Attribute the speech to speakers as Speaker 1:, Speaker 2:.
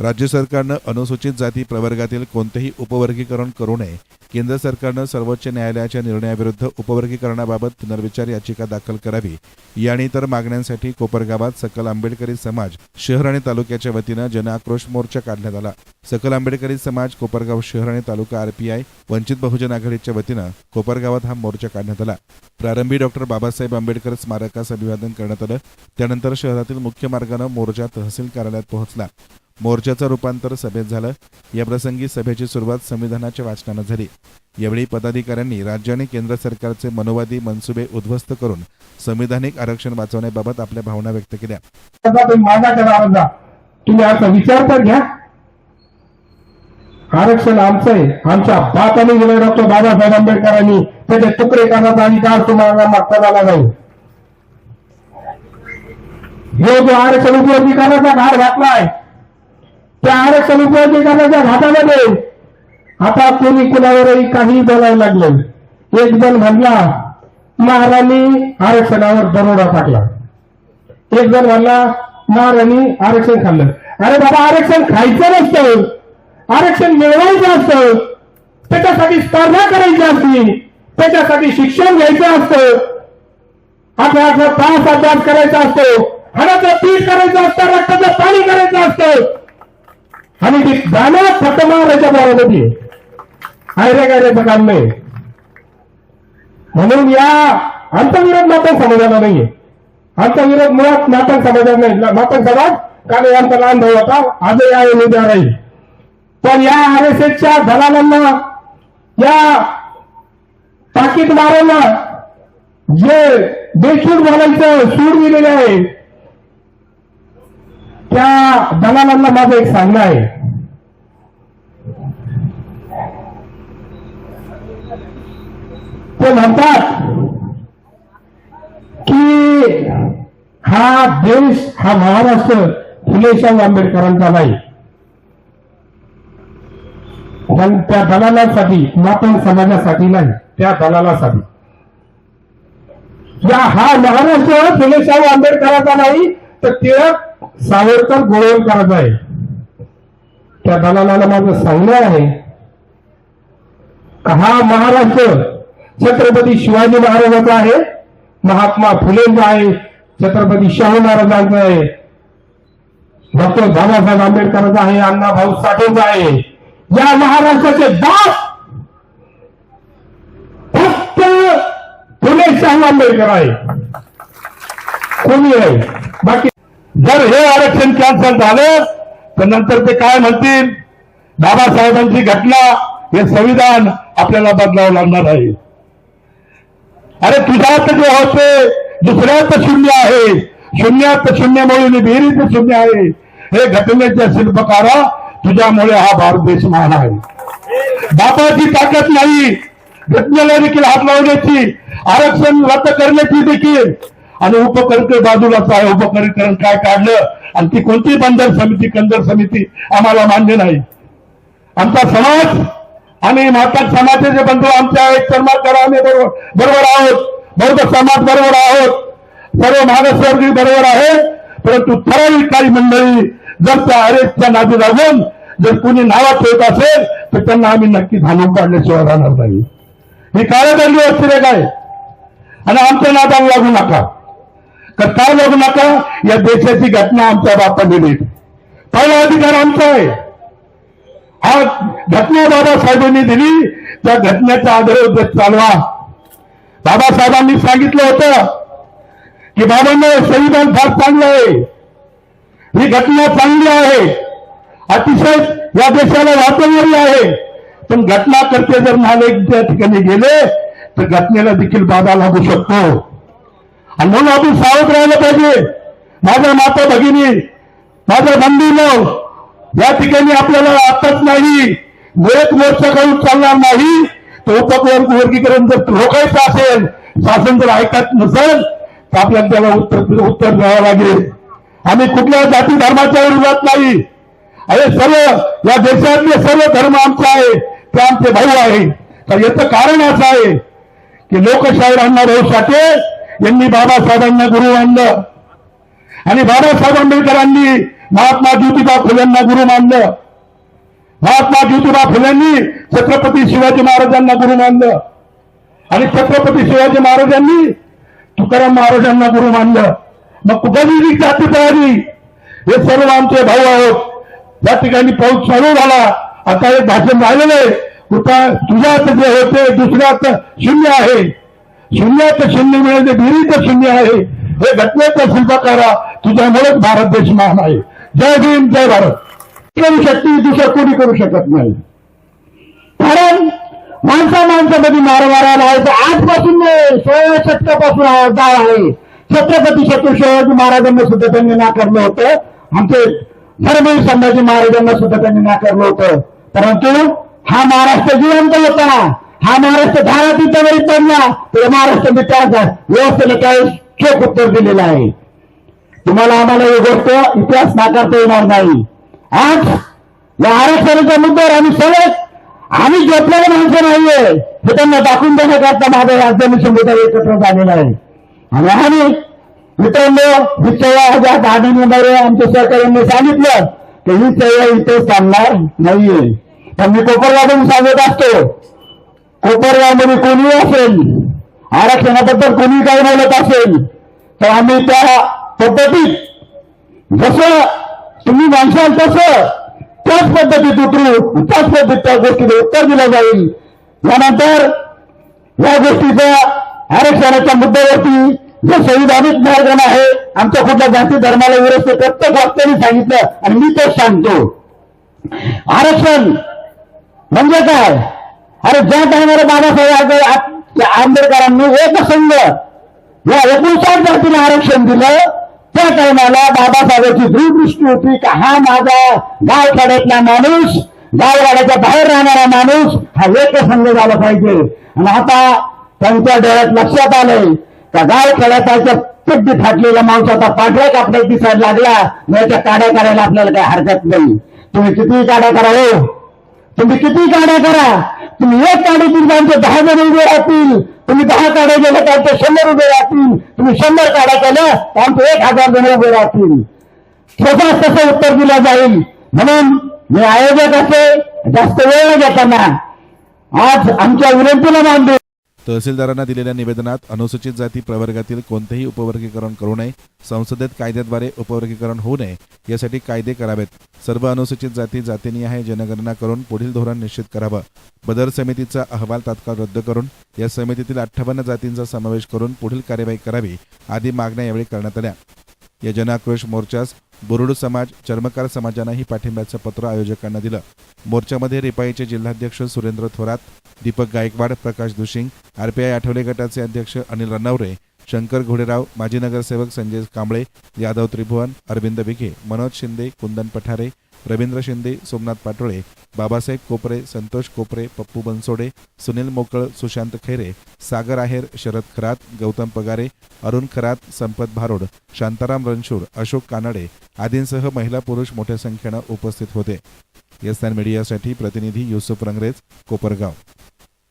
Speaker 1: राज्य सरकारनं अनुसूचित जाती प्रवर्गातील कोणतेही उपवर्गीकरण करू नये. केंद्र सरकारनं सर्वोच्च न्यायालयाच्या निर्णयाविरुद्ध उपवर्गीकरणाबाबत पुनर्विचार याचिका दाखल करावी. या आणि इतर मागण्यांसाठी कोपरगावात सकल आंबेडकरी समाज शहर आणि तालुक्याच्या वतीनं जनआक्रोश मोर्चा काढण्यात आला. सकल आंबेडकरी समाज कोपरगाव शहर आणि तालुका आरपीआय वंचित बहुजन आघाडीच्या वतीनं कोपरगावात हा मोर्चा काढण्यात आला. प्रारंभी डॉक्टर बाबासाहेब आंबेडकर स्मारकास अभिवादन करण्यात आलं. त्यानंतर शहरातील मुख्य मार्गानं मोर्चा तहसील कार्यालयात पोहोचला. मोर्चाचं रूपांतर सभेत झालं. याप्रसंगी सभेची सुरुवात संविधानाच्या वाचनानं झाली. यावेळी पदाधिकाऱ्यांनी राज्य आणि केंद्र सरकारचे मनोवादी मनसुबे उद्ध्वस्त करून संविधानिक आरक्षण वाचवण्याबाबत आपल्या भावना व्यक्त केल्या.
Speaker 2: तुम्ही आता विचार तर घ्या, आरक्षण आमचं आहे, आमच्या बापाने दिलं डॉक्टर बाबासाहेब आंबेडकरांनी, त्याचे तुकडे करण्याचा अधिकार तुम्हाला मागता आला नाही. हे जो आरक्षण उपयोगीकरणाचा घाट घातलाय, त्या आरक्षण उपयोगीकरणाच्या घाटामध्ये आता कोणी कुणावरही काही बोलायला लागलं. एक जण म्हणला महाराणी आरक्षणावर दरोडा टाकला, एक जण म्हणला महाराणी आरक्षण खाल्लं. अरे बाबा, आरक्षण खायचं नसतं, आरक्षण मिळवायचं असतं, त्याच्यासाठी स्पर्धा करायची असते, त्याच्यासाठी शिक्षण घ्यायचं असतं, अभ्यास तास अभ्यास करायचा असतो, हाडाचं पीठ करायचं असतं, रक्ताचं पाणी करायचं असतं, आणि ते गाणं फक्त मारायच्या बरोबर आयरे गायऱ्याचं काम नाही. म्हणून या आंतरविरोध मातंग समाजाला नाहीये. आंतरविरोध मुळात मातंग समाजात नाही. मातंग समाज काल यांचा लहान भाऊ होता, आजही आहे, उद्या राहील. पण या आरएसएसच्या दलालांना, या पाकिटमारांना जे बेसूड बोलायचं सूड दिलेले आहे, त्या दलालांना माझं एक सांगणं आहे. ते म्हणतात की हा देश, हा महाराष्ट्र फुलेशाहू आंबेडकरांचा नाही. पण त्या दलालासाठी, मातंग समाजासाठी नाही, त्या दलालासाठी. हा महाराष्ट्र फुलेशाहू आंबेडकरांचा नाही, तर टिळक सावरकर गोळवलकरांचा आहे. त्या दलालाला माझं सांगणं आहे, हा महाराष्ट्र छत्रपती शिवाजी महाराजांचा आहे, महात्मा फुलेंचा आहे, छत्रपती शाहू महाराजांचा आहे, डॉक्टर बाबासाहेब आंबेडकरांचा आहे, अण्णाभाऊ साठेंचा आहे. या महाराष्ट्राचे बाप फक्त फुले शाहू आंबेडकर आहे, कोणी आहे. बाकी
Speaker 3: जर हे आरक्षण कॅन्सल झालं तर नंतर ते काय म्हणतील, बाबासाहेबांची घटना, हे संविधान आपल्याला बदलावं लागणार आहे. अरे तुझ्यात जे होते दुसऱ्यात शून्य आहे, शून्यात शून्य मिळून बेरीत शून्य आहे. हे घटनेचे शिल्पकारा, तुझ्यामुळे हा भारत देश महान आहे. बापाची ताकद नाही घटनेला देखील हात लावण्याची, आरक्षण रद्द करण्याची देखील. आणि उपकरण बाजूलाच आहे, उपकरीकरण काय काढलं, आणि ती कोणती बंदर समिती, कंदर समिती आम्हाला मान्य नाही. आमचा समाज आणि माता समाजाचे बंधू आमचे आहेत, चर्माकर आम्ही बरोबर आहोत, बौद्ध समाज बरोबर आहोत, सर्व मागासवर्गीय बरोबर आहे. परंतु ठराविक काही मंडळी जर त्या आरएसच्या नादी लागून जर कोणी नावात ठेवत असेल तर त्यांना आम्ही नक्की धानून काढल्याशिवाय राहणार नाही. ही काळेदंडी व्यतिरेक आहे आणि आमच्या नादाला लागू नका. का लागू नका, या देशाची घटना आमच्या बापाने दिली, पहिला अधिकार आमचा आहे. हा घटना बाबासाहेबांनी दिली, त्या घटनेचा आदर चालवा. बाबासाहेबांनी सांगितलं होतं की बाबांना संविधान फार चांगलं आहे, ही घटना चांगली आहे, अतिशय या देशाला वाचवणारी आहे. पण घटना करते जर नालायक त्या ठिकाणी गेले तर घटनेला देखील बाधा लागू शकतो. आणि म्हणून आपण सावध राहिलं पाहिजे. माझ्या माता भगिनी, माझ्या बंधूंनो, या ठिकाणी आपल्याला आताच नाही, एक मोर्चा करून चालणार नाही. तो उपवर्गीकरण जर रोखायचं असेल, शासन जर ऐकत नसेल तर आपल्याला त्याला उत्तर द्यावं लागेल. आम्ही कुठल्या जाती धर्माच्या विरोधात नाही. अरे सर्व या देशातले सर्व धर्म आमचे आहे, ते आमचे भाऊ आहे. तर याचं कारण असं आहे की लोकशाहीर अण्णाभाऊ साठे यांनी बाबासाहेबांना गुरु आणलं. आणि बाबासाहेब आंबेडकरांनी महात्मा ज्योतिबा फुलेंना गुरु मानलं. महात्मा ज्योतिबा फुलेंनी छत्रपती शिवाजी महाराजांना गुरु मानलं आणि छत्रपती शिवाजी महाराजांनी तुकाराम महाराजांना गुरु मानलं. मग कुठली जाती पळाली? हे सर्व आमचे भाऊ आहोत. त्या ठिकाणी पाऊस चालू झाला. आता एक भाषण राहिलेलं आहे. कुठं तुझ्यात जे होते दुसऱ्यात शून्य आहे, शून्यात शून्य मिळते विहिरीत शून्य आहे. हे घटनेचा शिल्पकारा तुझ्यामुळेच भारत देश महान आहे. जय भीम, जय भारत. करू शकते दुसरं कोणी करू शकत नाही. कारण माणसामध्ये मारामारा लावायचं आजपासून 16व्या शतकापासून डाळ आहे. छत्रपती शिवाजी महाराजांना सुद्धा त्यांनी नाकारलं होतं. आमचे धर्मवीर संभाजी महाराजांना सुद्धा त्यांनी नाकारलं होतं. परंतु हा महाराष्ट्र जिवंत होता. हा महाराष्ट्र धारातीच्यावरी पडला तर महाराष्ट्राने त्या व्यवस्थेला काय चोख उत्तर दिलेलं आहे. तुम्हाला आम्हाला ही गोष्ट इतिहास नाकारता येणार नाही. आज या आरक्षणाच्या मुद्द्यावर आम्ही झोपलेले माणसं नाहीये हे त्यांना दाखवून देण्याकरता माझा राजधानी समुदाय एकत्र झालेला आहे. आणि आम्ही मित्रांनो ही चळवळ ज्या आनंदीमध्ये आमच्या सहकार्यांनी सांगितलं की ही चळवळ इथे थांबणार नाहीये. पण मी कोपरगावमधून सांगत असतो, कोपरगावमध्ये कोणी असेल आरक्षणाबद्दल कोणी काही बोलत असेल तर आम्ही त्या पद्धतीत जसं तुम्ही माणसाल तसं त्याच पद्धतीत उतरू, त्याच पद्धतीत त्या गोष्टीला उत्तर दिलं जाईल. यानंतर या गोष्टीच्या आरक्षणाच्या मुद्द्यावरती जे संविधानिक मार्गाने आहे आमच्या कुठल्या जाती धर्माला विरोध प्रत्येक वक्त्यांनी सांगितलं आणि मी तेच सांगतो. आरक्षण म्हणजे काय? अरे ज्या टायमाला बाबासाहेब आंबेडकरांनी एकसंघ या 59 जातीला आरक्षण दिलं त्या टायमाला बाबासाहेबांची दूरदृष्टी होती की हा माझा गावखेड्यातला माणूस, गाववाड्याच्या बाहेर राहणारा माणूस हा एकसंघ झाला पाहिजे. आणि आता त्यांच्या डोळ्यात लक्षात आलंय का गावखेड्याच्या पिड्डी फाटलेल्या माणसाचा पांढऱ्या कपड्यात दिसायला लागला. याच्या काड्या करायला आपल्याला काही हरकत नाही. तुम्ही किती काड्या करा हो, तुम्ही किती काड्या करा. तुम्ही एक काढीतील त्यांचे 10 जण उभे राहतील. तुम्ही 10 काढ्या गेले त्यांचे 100 उभे राहतील. तुम्ही 100 काढ्या केल्या त्यांचे 1000 जण उभे राहतील. तसं उत्तर दिलं जाईल. म्हणून मी आयोजक असे जास्त वेळ न घेताना आज आमच्या विनंतीला मान देऊ.
Speaker 1: तहसीलदारांना दिलेल्या निवेदनात अनुसूचित जाती प्रवर्गातील कोणतेही उपवर्गीकरण करू नये, संसदेत कायद्याद्वारे उपवर्गीकरण होऊ नये यासाठी कायदे करावेत, सर्व अनुसूचित जाती जातीनिहाय जनगणना करून पुढील धोरण निश्चित करावं, बदर समितीचा अहवाल तात्काळ रद्द करून या समितीतील 58 जातींचा समावेश करून पुढील कार्यवाही करावी आदी मागण्या यावेळी करण्यात आल्या. या जनाक्रोश मोर्चास बुरुड समाज, चर्मकार समाजानंही पाठिंब्याचं पत्र आयोजकांना दिलं. मोर्चामध्ये रिपाईचे जिल्हाध्यक्ष सुरेंद्र थोरात, दीपक गायकवाड, प्रकाश दुशिंग, आरपीआय आठवले गटाचे अध्यक्ष अनिल रनवरे, शंकर घोडेराव, माजी नगरसेवक संजय कांबळे, यादव त्रिभुवन, अरविंद विखे, मनोज शिंदे, कुंदन पठारे, रवींद्र शिंदे, सोमनाथ पाटोळे, बाबासाहेब कोपरे, संतोष कोपरे, पप्पू बनसोडे, सुनील मोकळ, सुशांत खैरे, सागर आहेर, शरद खरात, गौतम पगारे, अरुण खरात, संपत भारोड, शांताराम रणशूर, अशोक कानडे आदींसह महिला पुरुष मोठ्या संख्येनं उपस्थित होते. एस9 मीडियासाठी प्रतिनिधी युसुफ रंगरेज, कोपरगाव.